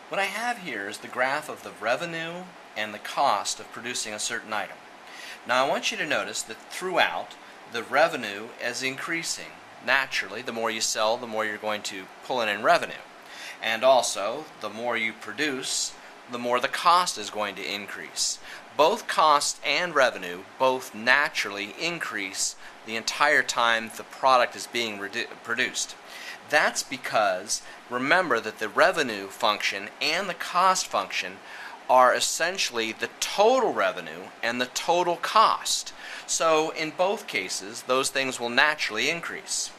What I have here is the graph of the revenue and the cost of producing a certain item. Now I want you to notice that throughout, the revenue is increasing. Naturally, the more you sell, the more you're going to pull in revenue. And also, the more you produce, the more the cost is going to increase. Both cost and revenue both naturally increase the entire time the product is being produced. That's because remember that the revenue function and the cost function are essentially the total revenue and the total cost. So in both cases, those things will naturally increase.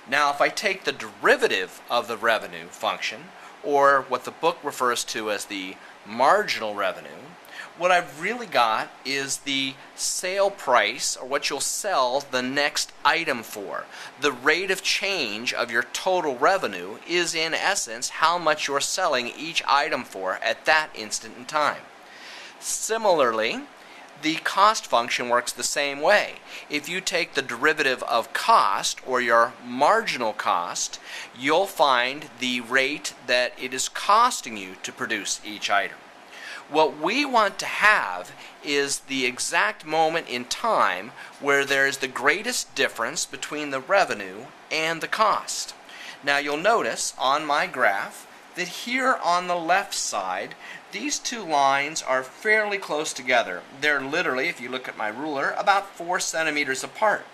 Now if I take the derivative of the revenue function, or what the book refers to as the marginal revenue, what I've really got is the sale price, or what you'll sell the next item for. The rate of change of your total revenue is in essence how much you're selling each item for at that instant in time. Similarly, the cost function works the same way. If you take the derivative of cost, or your marginal cost, you'll find the rate that it is costing you to produce each item. What we want to have is the exact moment in time where there is the greatest difference between the revenue and the cost. Now you'll notice on my graph that here on the left side, these two lines are fairly close together. They're literally, if you look at my ruler, about 4 centimeters apart.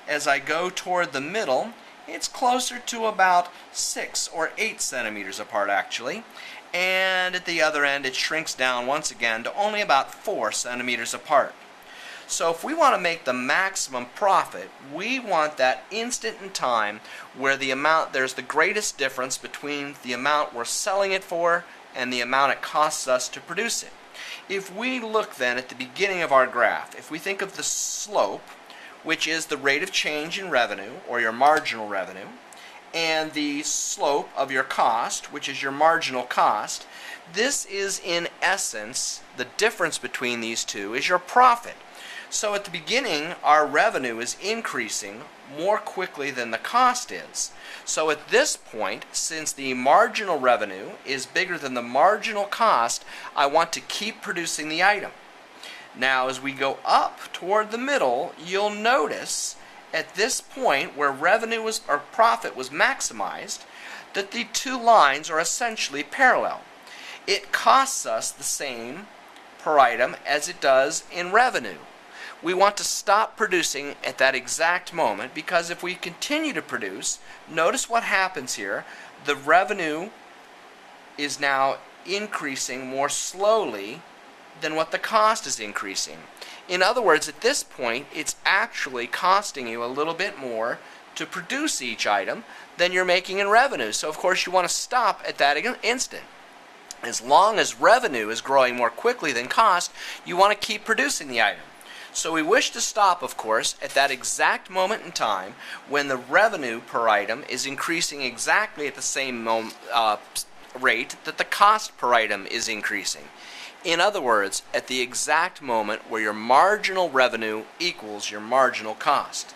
As I go toward the middle, it's closer to about 6 or 8 centimeters apart actually. And at the other end it shrinks down once again to only about 4 centimeters apart. So if we want to make the maximum profit, we want that instant in time where there's the greatest difference between the amount we're selling it for and the amount it costs us to produce it. If we look then at the beginning of our graph, if we think of the slope, which is the rate of change in revenue, or your marginal revenue, and the slope of your cost, which is your marginal cost, this is in essence, the difference between these two is your profit. So at the beginning, our revenue is increasing more quickly than the cost is. So at this point, since the marginal revenue is bigger than the marginal cost, I want to keep producing the item. Now as we go up toward the middle, you'll notice at this point where profit was maximized, that the two lines are essentially parallel. It costs us the same per item as it does in revenue. We want to stop producing at that exact moment, because if we continue to produce, notice what happens here. The revenue is now increasing more slowly than what the cost is increasing. In other words, at this point, it's actually costing you a little bit more to produce each item than you're making in revenue. So of course you want to stop at that instant. As long as revenue is growing more quickly than cost, you want to keep producing the item. So we wish to stop, of course, at that exact moment in time when the revenue per item is increasing exactly at the same rate that the cost per item is increasing. In other words, at the exact moment where your marginal revenue equals your marginal cost.